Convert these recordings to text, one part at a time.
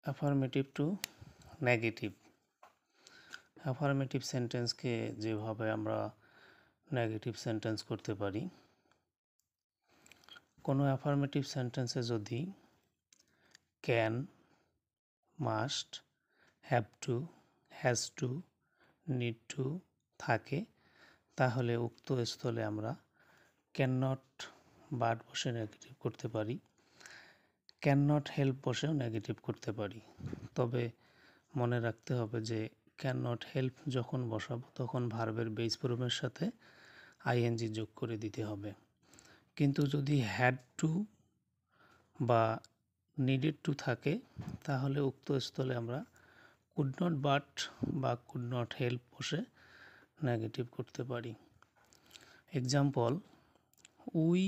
Affirmative two negative. Affirmative সেন্টেন্সকে যেভাবে আমরা negative sentence করতে পারি, কোনো অ্যাফার্মেটিভ সেন্টেন্সে যদি can, must, have to, has to, need to থাকে, তাহলে উক্ত স্থলে আমরা ক্যান নট বাট বসে নেগেটিভ করতে পারি, ক্যান নট হেল্প বসেও নেগেটিভ করতে পারি। তবে মনে রাখতে হবে যে ক্যান নট হেল্প যখন বসাবো তখন ভার্বের বেস ফর্মের সাথে আইএনজি যোগ করে দিতে হবে। কিন্তু যদি হ্যাড টু বা নিডেড টু থাকে তাহলে উক্ত স্থলে আমরা কুড নট বাট বা কুড নট হেল্প বসে নেগেটিভ করতে পারি। Example, we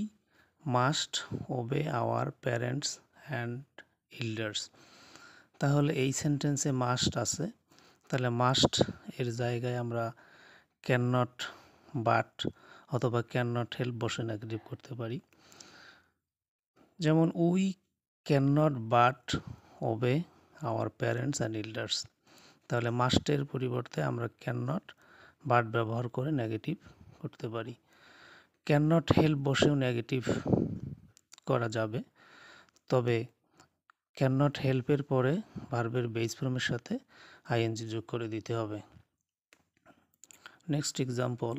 must ওবে our parents and elders. তাহলে এই সেন্টেন্সে মাস্ট আছে, তাহলে মাস্ট এর জায়গায় আমরা ক্যান নট বাট অথবা ক্যান নট হেল্প বসে নেগেটিভ করতে পারি। যেমন we can not but ওবে our parents and elders, তাহলে মাস্টের পরিবর্তে আমরা ক্যান নট বাট ব্যবহার করে নেগেটিভ করতে পারি। ক্যান নট হেল্প বসেও নেগেটিভ করা যাবে, তবে ক্যান নট হেল্পের পরে ভার্বের বেস ফর্মের সাথে আইএনজি যোগ করে দিতে হবে। Next example,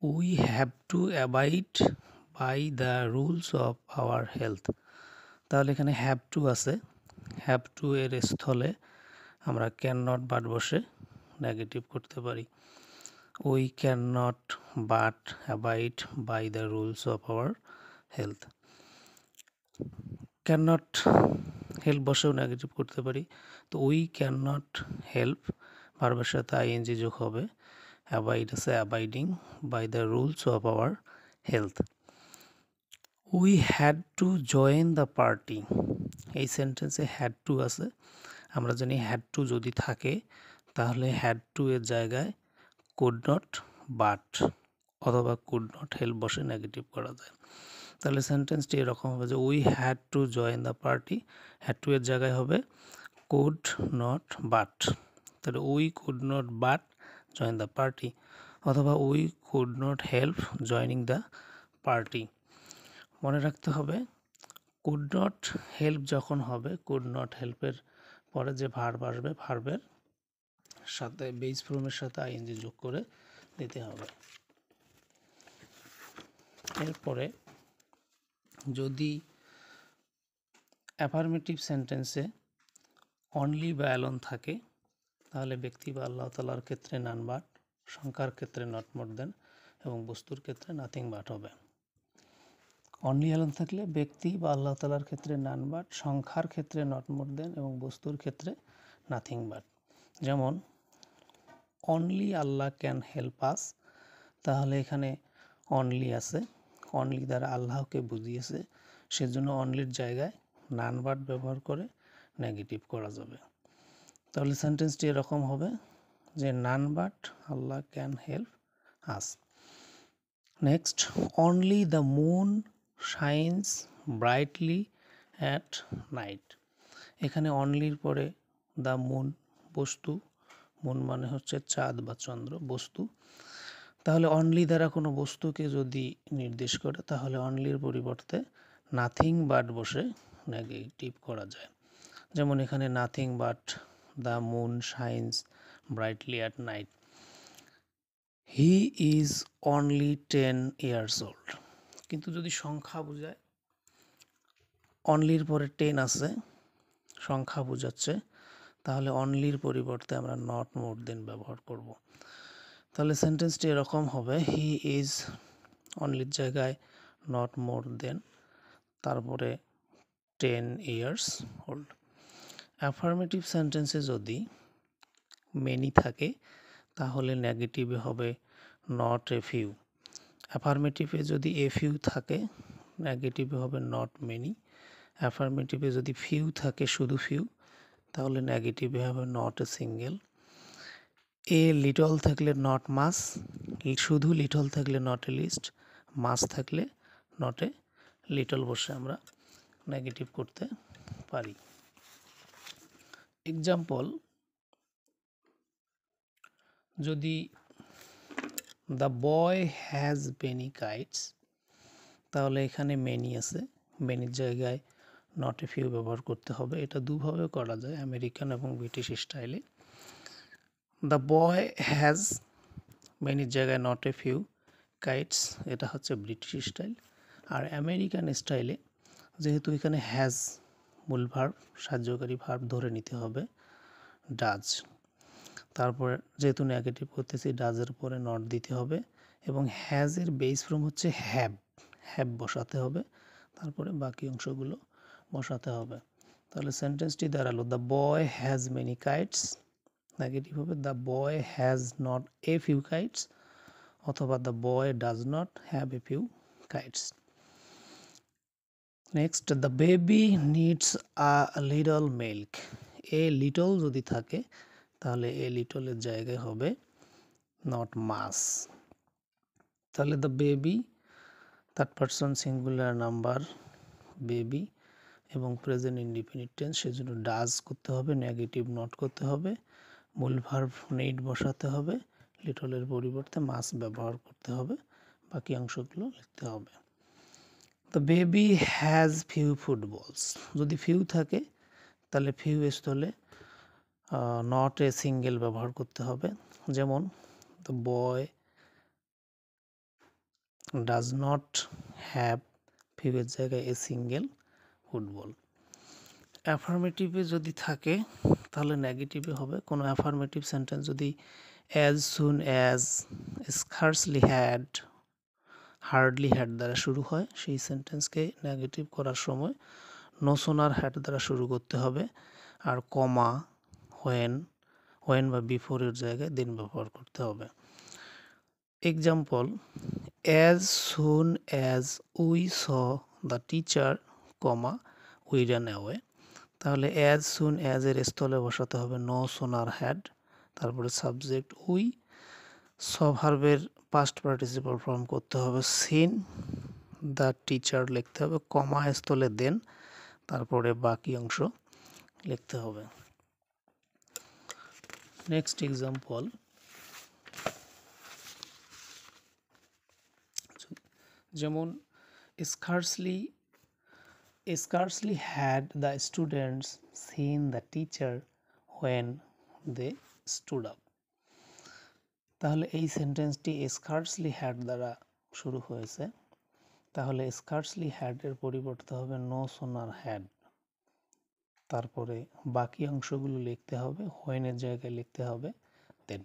we have to abide by the rules of our health. তাহলে এখানে হ্যাভ টু আছে, হ্যাভ টু এর স্থলে আমরা ক্যান নট বাট বসে নেগেটিভ করতে পারি। We can not but abide by the rules of our health. Can not help বসেও নেগেটিভ করতে পারি। তো উই ক্যান নট হেল্প ভার্বের সাথে আইএনজি যোগ হবে, অ্যাবাইড আছে abiding by the rules of our health. We had to join the party, এই সেন্টেন্সে হ্যাড টু আছে, আমরা জানি হ্যাড টু যদি থাকে তাহলে হ্যাড টু এর জায়গায় কুড নট বাট অথবা কুড নট হেল্প বসে নেগেটিভ করা যায়। তাহলে সেন্টেন্সটি এরকম হবে যে we had to join the party, had to এর জায়গায় হবে কুড নট বাট, তাহলে we could not but join the party অথবা we could not help joining the party. মনে রাখতে হবে কুড নট হেল্প যখন হবে, কুড নট হেল্পের পরে যে ভার্ব আসবে ভার্বের সাথে বেস ফর্মের সাথে আইএনজি যোগ করে দিতে হবে। এরপরে যদি অ্যাফার্মেটিভ সেন্টেন্সে অনলি বা অ্যালোন থাকে তাহলে ব্যক্তি বা আল্লাহ তাআলার ক্ষেত্রে নান বাট, সংখ্যার ক্ষেত্রে নট মোর দেন এবং বস্তুর ক্ষেত্রে নাথিং বাট হবে। অনলি অ্যালোন থাকলে ব্যক্তি বা আল্লাহ তাআলার ক্ষেত্রে নান বাট, সংখ্যার ক্ষেত্রে নট মোর দেন এবং বস্তুর ক্ষেত্রে নাথিং বাট। যেমন only Allah can help us, তাহলে এখানে অনলি আছে, অনলি দ্বারা আল্লাহকে বুঝিয়েছে, সেজন্য অনলির জায়গায় নান বাট ব্যবহার করে নেগেটিভ করা যাবে। তাহলে সেন্টেন্সটি এরকম হবে যে none but Allah can help us. Next, only the moon shines brightly at night. এখানে অনলির পরে দ্য মুন বস্তু, মুন মানে হচ্ছে চাঁদ বা চন্দ্র বস্তু, তাহলে অনলি দ্বারা কোনো বস্তুকে যদি নির্দেশ করে তাহলে অনলির পরিবর্তে নাথিং বাট বসে নেগেটিভ করা যায়। যেমন এখানে nothing but the moon shines brightly at night, he is only 10 years old। কিন্তু যদি সংখ্যা বোঝায়, অনলির পরে 10 আছে, সংখ্যা বোঝাচ্ছে, তাহলে অনলির পরিবর্তে আমরা নট মোর দেন ব্যবহার করব। তাহলে সেন্টেন্সটি এরকম হবে হি ইজ, অনলির জায়গায় নট মোর দেন, তারপরে 10 years old। অ্যাফার্মেটিভ সেন্টেন্সে যদি মেনি থাকে তাহলে নেগেটিভে হবে নট এ ফিউ। অ্যাফার্মেটিভে যদি এ ফিউ থাকে নেগেটিভে হবে নট মেনি। অ্যাফার্মেটিভে যদি ফিউ থাকে শুধু ফিউ তাহলে নেগেটিভে হবে not a single. A little থাকলে নট মাস, শুধু লিটল থাকলে নট এ লিস্ট, মাস থাকলে নট এ লিটল বসে আমরা নেগেটিভ করতে পারি। এক্সাম্পল, যদি the boy has many kites, তাহলে এখানে মেনি আছে, মেনির জায়গায় নট এ ফিউ ব্যবহার করতে হবে। এটা দুভাবে করা যায়, আমেরিকান এবং ব্রিটিশ স্টাইলে। দ্য বয় হ্যাজ মেনির জায়গায় নট এ ফিউ কাইটস, এটা হচ্ছে ব্রিটিশ স্টাইল। আর আমেরিকান স্টাইলে যেহেতু এখানে হ্যাজ মূল ভার্ব, সাহায্যকারী ভার্ব ধরে নিতে হবে ডাজ, তারপরে যেহেতু নেগেটিভ করতেছি ডাজের পরে নট দিতে হবে, এবং হ্যাজের বেস ফর্ম হচ্ছে হ্যাভ, হ্যাভ বসাতে হবে, তারপরে বাকি অংশগুলো বসাতে হবে। তাহলে সেন্টেন্সটি দাঁড়ালো the boy has many kites, negative হবে the boy has not a few kites, অথবা the boy does not have a few kites. Next, the baby needs a little milk. A little যদি থাকে তাহলে এ লিটলের জায়গায় হবে নট মাস। তাহলে the baby, third person singular number baby এবং present indefinite tense, সেজন্য does করতে হবে, নেগেটিভ নট করতে হবে, মূল ভার্ব নিড বসাতে হবে, লিটলের পরিবর্তে মাস ব্যবহার করতে হবে, বাকি অংশগুলো লিখতে হবে। দ্য বেবি হ্যাজ ফিউ ফুটবলস, যদি ফিউ থাকে তাহলে ফিউ স্থলে নট এ সিঙ্গেল ব্যবহার করতে হবে। যেমন the boy does not have, few এর জায়গায় এ সিঙ্গেল ফুটবল। অ্যাফার্মেটিভে যদি থাকে তাহলে নেগেটিভে হবে। কোনো অ্যাফার্মেটিভ সেন্টেন্স যদি as soon as, scarcely had, hardly had দ্বারা শুরু হয়, সেই সেন্টেন্সকে নেগেটিভ করার সময় নো সোনার হ্যাড দ্বারা শুরু করতে হবে, আর কমা, হোয়েন বা বিফোরের জায়গায় দেন ব্যবহার করতে হবে। Example, as soon as we saw the teacher, comma we run away. তাহলে অ্যাজ সুন অ্যাজ এর স্থলে বসাতে হবে নো সোনার হ্যাড, তারপরে সাবজেক্ট উই, ভার্বের পাস্ট পার্টিসিপাল ফর্ম করতে হবে সিন, দ্য টিচার লিখতে হবে, কমা স্থলে দেন, তারপরে বাকি অংশ লিখতে হবে। নেক্সট এক্সাম্পল, যেমন scarcely had the students seen the teacher when they stood up। তাহলে এই সেন্টেন্সটি scarcely had দ্বারা শুরু হয়েছে, তাহলে scarcely had এর পরিবর্তে হবে no sooner had, তারপরে বাকি অংশগুলো লিখতে হবে, when এর জায়গায় লিখতে হবে then।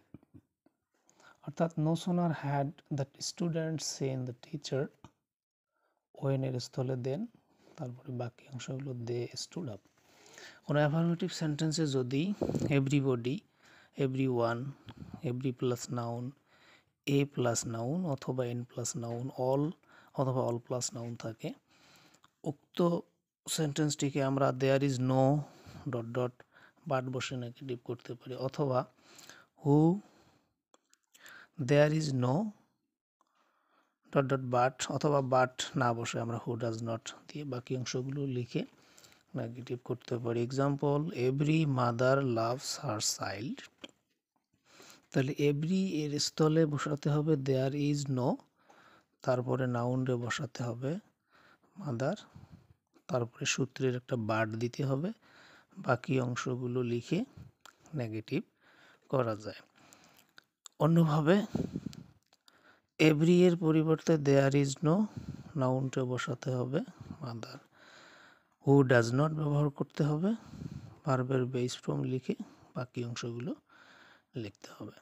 অর্থাৎ no sooner had the students seen the teacher, when এর স্থলে then, তারপরে বাকি অংশগুলো দে স্টুড আপ। কোনো অ্যাফার্মেটিভ সেন্টেন্সে যদি everybody, everyone, every plus noun, a plus noun অথবা এন প্লাস নাউন, অল অথবা অল প্লাস নাউন থাকে, উক্ত সেন্টেন্সটিকে আমরা there is no dot dot but বসে নেগেটিভ করতে পারি, অথবা who there is no dot dot but, অথবা বাট না বসে আমরা হু ডাজ নট দিয়ে বাকি অংশগুলো লিখে নেগেটিভ করতে পারি। Example, every mother loves her child. তাহলে এভরি এর স্থলে বসাতে হবে দেয়ার ইজ নো, তারপরে নাউনরে বসাতে হবে মাদার, তারপরে সূত্রের একটা বাট দিতে হবে, বাকি অংশগুলো লিখে নেগেটিভ করা যায়। অন্যভাবে এভরি এর পরিবর্তে দেয়ার ইজ নো, নাউনটা বসাতে হবে মাদার, হু ডাজ নট ব্যবহার করতে হবে, ভার্বের বেস ফর্ম লিখে বাকি অংশগুলো লিখতে হবে।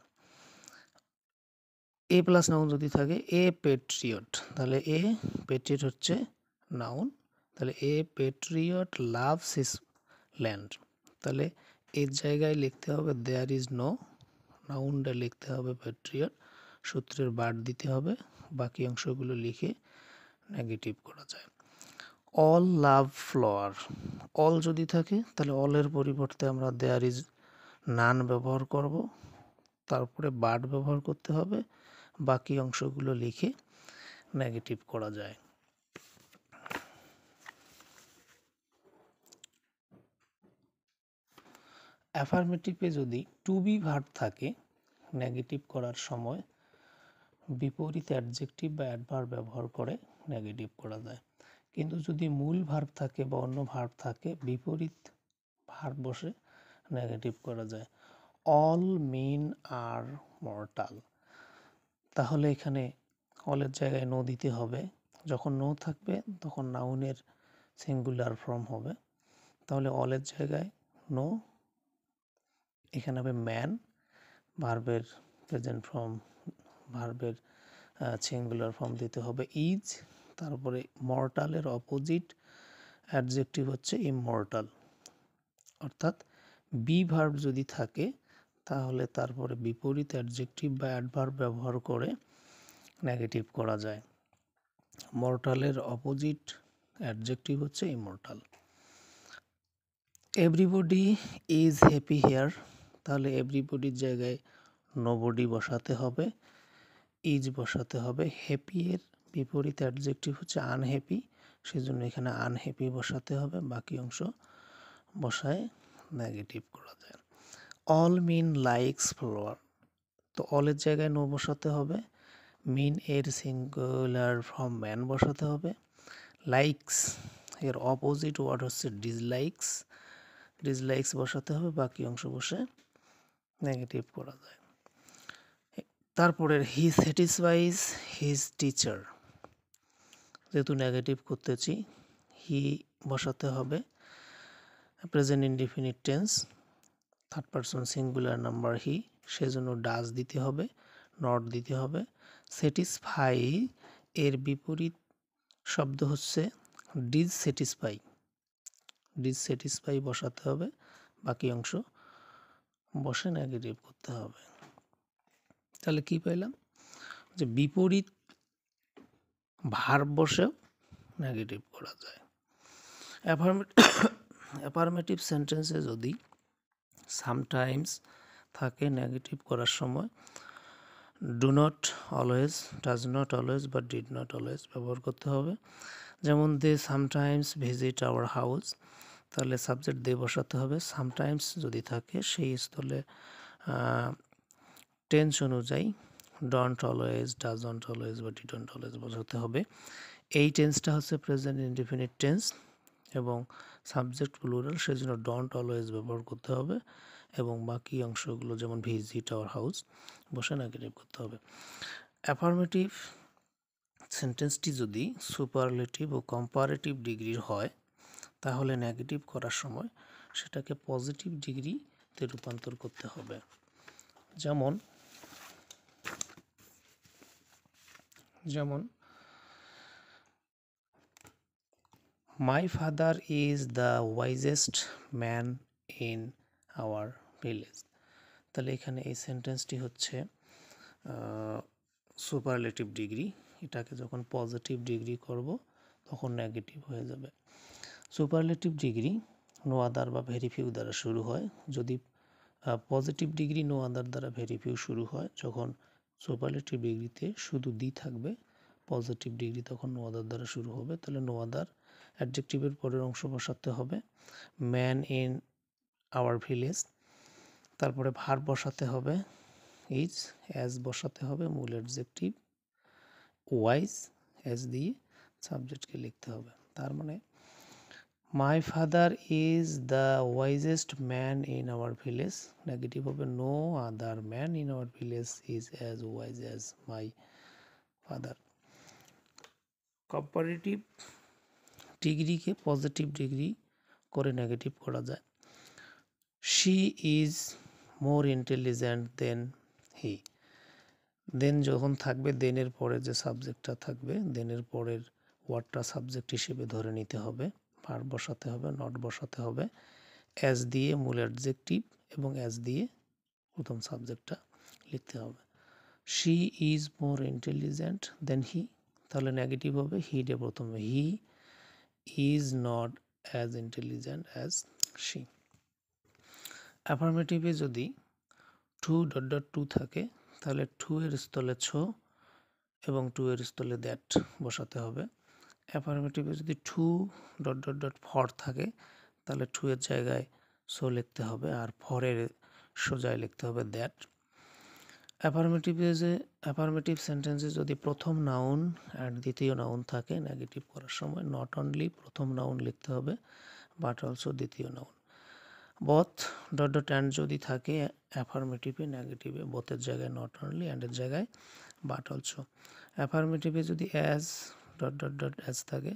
এ প্লাস নাউন যদি থাকে, এ পেট্রিয়ট, তাহলে এ পেট্রিয়ট হচ্ছে নাউন, তাহলে এ পেট্রিয়ট লাভস হিজ ল্যান্ড, তাহলে এর জায়গায় লিখতে হবে দেয়ার ইজ নো, নাউনটা লিখতে হবে পেট্রিয়ট, সূত্রের বাট দিতে হবে, বাকি অংশগুলো লিখে নেগেটিভ করা যায়। অল লাভ ফ্লাওয়ার, অল যদি থাকে তাহলে অলের পরিবর্তে আমরা দেয়ার ইজ নান ব্যবহার করব, তারপরে বাট ব্যবহার করতে হবে, বাকি অংশগুলো লিখে নেগেটিভ করা যায়। অ্যাফার্মেটিভে যদি টু বি ভার্ব থাকে নেগেটিভ করার সময় বিপরীত অ্যাডজেক্টিভ বা অ্যাডভার্ব ব্যবহার করে নেগেটিভ করা যায়। কিন্তু যদি মূল ভার্ব থাকে বা অন্য ভার্ব থাকে বিপরীত ভার্ব বসে নেগেটিভ করা যায়। অল মেন আর মর্টাল, তাহলে এখানে অলের জায়গায় নো দিতে হবে। যখন নো থাকবে তখন নাউনের সিঙ্গুলার ফর্ম হবে, তাহলে অলের জায়গায় নো, এখানে হবে ম্যান, ভার্বের প্রেজেন্ট ফর্ম ভার্বের সিঙ্গুলার ফর্ম দিতে হবে ইজ, তারপরে মর্টালের অপোজিট অ্যাডজেক্টিভ হচ্ছে ইমমর্টাল। অর্থাৎ বি ভার্ব যদি থাকে তাহলে তারপরে বিপরীত অ্যাডজেক্টিভ বা অ্যাডভার্ব ব্যবহার করে নেগেটিভ করা যায়। মর্টালের অপোজিট অ্যাডজেক্টিভ হচ্ছে immortal. Everybody is happy here, তাহলে এভরিবডির জায়গায় নোবডি বসাতে হবে, ইজ বসাতে হবে। হ্যাপি এর বিপরীত অ্যাডজেক্টিভ হচ্ছে আনহ্যাপি, সেজন্য এখানে আনহ্যাপি বসাতে হবে, বাকি অংশ বসায় নেগেটিভ করা যায়। অল মিন লাইকস ফ্লাওয়ার, তো অলের জায়গায় নো বসাতে হবে, মিন এর সিঙ্গুলার ফর্ম ম্যান বসাতে হবে, লাইকস এর অপোজিট ওয়ার্ড হচ্ছে ডিসলাইকস, ডিসলাইকস বসাতে হবে, বাকি অংশ বসে নেগেটিভ করা যায়। তারপরে হি স্যাটিসফাইজ হিজ টিচার, যেহেতু নেগেটিভ করতেছি হি বসাতে হবে, present indefinite tense, third person singular number he, সেজন্য ডাজ দিতে হবে, নট দিতে হবে। স্যাটিসফাই এর বিপরীত শব্দ হচ্ছে ডিসস্যাটিসফাই, ডিসস্যাটিসফাই বসাতে হবে, বাকি অংশ বসে নেগেটিভ করতে হবে। তাহলে কি পেলাম, যে বিপরীত ভার্ব বসেও নেগেটিভ করা যায়। অ্যাফার্মেটিভ সেন্টেন্সে যদি সামটাইমস থাকে নেগেটিভ করার সময় do not always, does not always বা ডিড নট অলওয়েজ ব্যবহার করতে হবে। যেমন দে সামটাইমস ভিজিট আওয়ার হাউস, তাহলে সাবজেক্ট দে বসাতে হবে। সামটাইমস যদি থাকে সেই স্থলে টেন্স অনুযায়ী ডন্ট অলওয়েজ, ডাজন্ট অলওয়েজ বা ডিডন্ট অলওয়েজ বসাতে হবে। এই টেন্সটা হচ্ছে প্রেজেন্ট ইনডিফিনিট টেন্স এবং সাবজেক্ট প্লুরাল, সেজন্য ডন্ট অলওয়েজ ব্যবহার করতে হবে এবং বাকি অংশগুলো যেমন ভিজিট আওয়ার হাউস বসে নেগেটিভ করতে হবে। অ্যাফার্মেটিভ সেন্টেন্সটি যদি সুপারলেটিভ ও কম্পারেটিভ ডিগ্রির হয় তাহলে নেগেটিভ করার সময় সেটাকে পজিটিভ ডিগ্রিতে রূপান্তর করতে হবে। যেমন মাই father is the wisest man in our village, তাহলে এখানে এই সেন্টেন্সটি হচ্ছে সুপারলেটিভ ডিগ্রি, এটাকে যখন পজিটিভ ডিগ্রি করব তখন নেগেটিভ হয়ে যাবে। সুপারলেটিভ ডিগ্রি নো আদার বা ভেরি ফিউ দ্বারা শুরু হয়, যদি পজিটিভ ডিগ্রি নো আদার দ্বারা ভেরি ফিউ শুরু হয়, যখন সুপারলেটিভ ডিগ্রিতে শুধু দি থাকবে, পজিটিভ ডিগ্রি তখন নো আদার দ্বারা শুরু হবে, তাহলে নো আদার অ্যাডজেক্টিভের পরের অংশ বসাতে হবে ম্যান ইন আওয়ার ভিলেজ, তারপরে ভার্ব বসাতে হবে ইজ, অ্যাজ বসাতে হবে মূল অ্যাডজেক্টিভ, ওয়াইজ অ্যাজ দিয়ে সাবজেক্টকে লিখতে হবে। তার মানে my father is the wisest man in our village, negative হবে no other man in our village is as wise as my father. Comparative ডিগ্রিকে পজিটিভ ডিগ্রি করে নেগেটিভ করা যায়। She is more intelligent than he, than যখন থাকবে দেনের পরে যে সাবজেক্টটা থাকবে দেনের পরের ওয়ার্ডটা সাবজেক্ট হিসেবে ধরে নিতে হবে, ভার্ব বসাতে হবে, নট বসাতে হবে, অ্যাজ দিয়ে মূল অ্যাডজেক্টিভ এবং অ্যাজ দিয়ে প্রথম সাবজেক্টটা লিখতে হবে। She is more intelligent than he, তাহলে নেগেটিভ হবে হি ডে প্রথমে, he is not as intelligent as she. অ্যাফার্মেটিভে যদি টু ডট ডট টু থাকে তাহলে টু এর স্থলে ছো এবং টু এর স্থলে দ্যাট বসাতে হবে। অ্যাফার্মেটিভে যদি two dot dot dot for থাকে তাহলে টু এর জায়গায় সো লিখতে হবে, আর ফরের সোজায় লিখতে হবে দ্যাট। অ্যাফার্মেটিভ সেন্টেন্সে যদি প্রথম নাউন অ্যান্ড দ্বিতীয় নাউন থাকে নেগেটিভ করার সময় নট অনলি প্রথম নাউন লিখতে হবে বাট অলসো দ্বিতীয় noun. Both dot dot and যদি থাকে অ্যাফার্মেটিভে নেগেটিভে বোথের জায়গায় নট অনলি, অ্যান্ডের জায়গায় বাট অলসো। অ্যাফার্মেটিভে যদি as dot dot dot as থাকে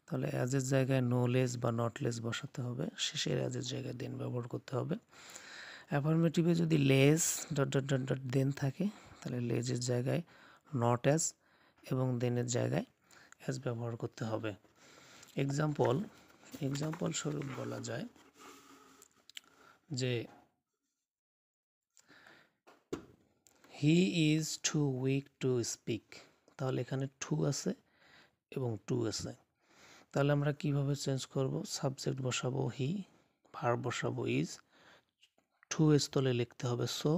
তাহলে অ্যাজের জায়গায় নো লেস বা নট লেস বসাতে হবে, শেষের অ্যাজের জায়গায় দেন ব্যবহার করতে হবে। অ্যাফার্মেটিভে যদি less dot dot dot dot than থাকে তাহলে লেজের জায়গায় নট অ্যাজ এবং দেনের জায়গায় অ্যাজ ব্যবহার করতে হবে। এক্সাম্পল স্বরূপ বলা যায় যে he is too weak to speak, তাহলে এখানে টু আছে এবং টু আছে, তাহলে আমরা কিভাবে চেঞ্জ করব? সাবজেক্ট বসাবো হি, ভার্ব বসাবো ইজ, টু এর স্থলে লিখতে হবে সো,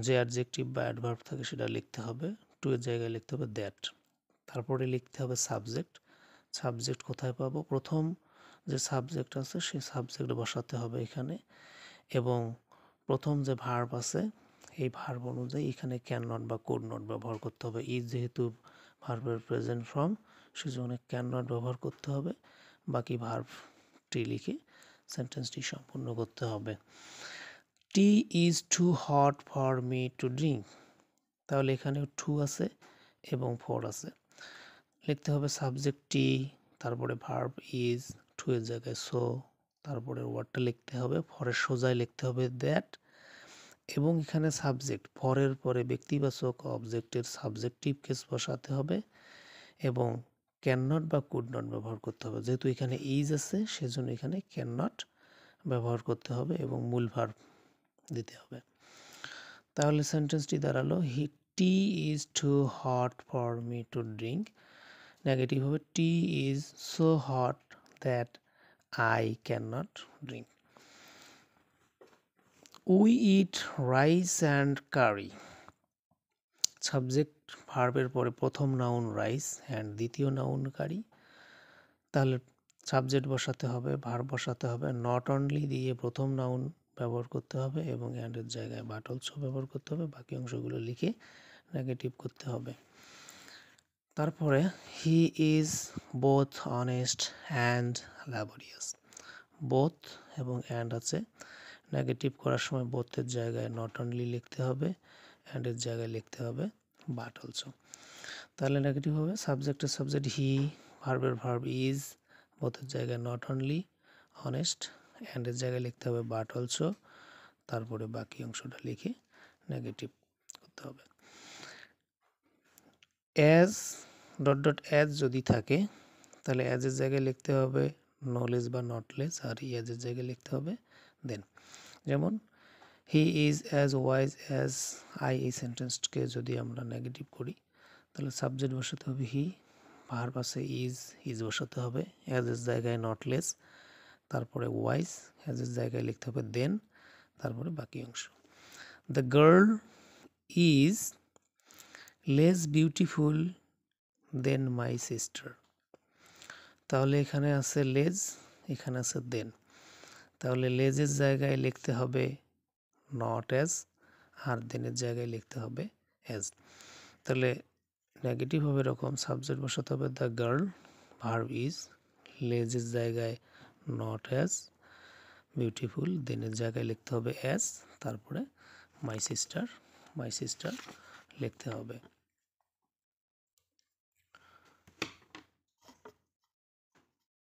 যে অ্যাডজেক্টিভ বা অ্যাডভার্ব থাকে সেটা লিখতে হবে, টু এর জায়গায় লিখতে হবে দ্যাট, তারপরে লিখতে হবে সাবজেক্ট কোথায় পাবো? প্রথম যে সাবজেক্ট আছে সেই সাবজেক্ট বসাতে হবে এখানে, এবং প্রথম যে ভার্ব আছে এই ভার্ব অনুযায়ী এখানে ক্যান নট বা কুড নট ব্যবহার করতে হবে। ইজ যেহেতু ভার্বের প্রেজেন্ট ফর্ম সেজন্য ক্যান নট ব্যবহার করতে হবে, বাকি ভার্বটি লিখে সেন্টেন্সটি সম্পূর্ণ করতে হবে। Tea is too hot for me to drink, তাহলে এখানেও টু আছে এবং ফর আছে, লিখতে হবে সাবজেক্ট টি, তারপরে ভার্ব ইজ, টু এর জায়গায় সো, তারপরে ওয়ার্ডটা লিখতে হবে, ফরের সোজায় লিখতে হবে দ্যাট, এবং এখানে সাবজেক্ট ফরের পরে ব্যক্তিবাচক অবজেক্টের সাবজেক্টিভ কেস বসাতে হবে এবং ক্যান নট বা কুড নট ব্যবহার করতে হবে। যেহেতু এখানে ইজ আছে সেজন্য এখানে ক্যান নট ব্যবহার করতে হবে এবং মূল ভার্ব দিতে হবে। তাহলে সেন্টেন্সটি দাঁড়ালো tea is too hot for me to drink, negative হবে tea is so hot that I can not drink. We eat rice and curry, subject ভার্বের পরে প্রথম নাউন রাইস অ্যান্ড দ্বিতীয় নাউন কারি, তাহলে সাবজেক্ট বসাতে হবে, ভার্ব বসাতে হবে, নট অনলি দিয়ে প্রথম নাউন ব্যবহার করতে হবে এবং অ্যান্ডের জায়গায় বাট অলসো ব্যবহার করতে হবে, বাকি অংশগুলো লিখে নেগেটিভ করতে হবে। তারপরে he is both honest and laborious, both এবং অ্যান্ড আছে, নেগেটিভ করার সময় বোথের জায়গায় নট অনলি লিখতে হবে, অ্যান্ডের জায়গায় লিখতে হবে বাট অলসো। তাহলে নেগেটিভ হবে সাবজেক্টের সাবজেক্ট হি, ভার্বের ভার্ব ইজ, বোথের জায়গায় নট অনলি, অনেস্ট, অ্যান্ডের জায়গায় লিখতে হবে বাট অলসো, তারপরে বাকি অংশটা লিখে নেগেটিভ করতে হবে। অ্যাজ ডট ডট অ্যাজ যদি থাকে তাহলে অ্যাজের জায়গায় লিখতে হবে নলেজ বা নটলেস, আর অ্যাজের জায়গায় লিখতে হবে দেন। যেমন he is as wise as I, এই সেন্টেন্সকে যদি আমরা নেগেটিভ করি তাহলে সাবজেক্ট বসাতে হবে হি, ভার্ব আছে ইজ বসাতে হবে, অ্যাজের জায়গায় নটলেস, তারপরে ওয়াইজ, অ্যাজের জায়গায় লিখতে হবে দেন, তারপরে বাকি অংশ। The girl is less beautiful then my sister, তাহলে এখানে আছে লেজ, এখানে আছে দেন, তাহলে লেজের জায়গায় লিখতে হবে নট অ্যাজ আর দেনের জায়গায় লিখতে হবে অ্যাজ। তাহলে নেগেটিভ হবে এরকম, সাবজেক্ট বসাতে হবে দ্য গার্ল, ভার্ব ইজ, লেজের জায়গায় নট অ্যাজ বিউটিফুল, দেনের জায়গায় লিখতে হবে অ্যাজ, তারপরে মাই সিস্টার লিখতে হবে।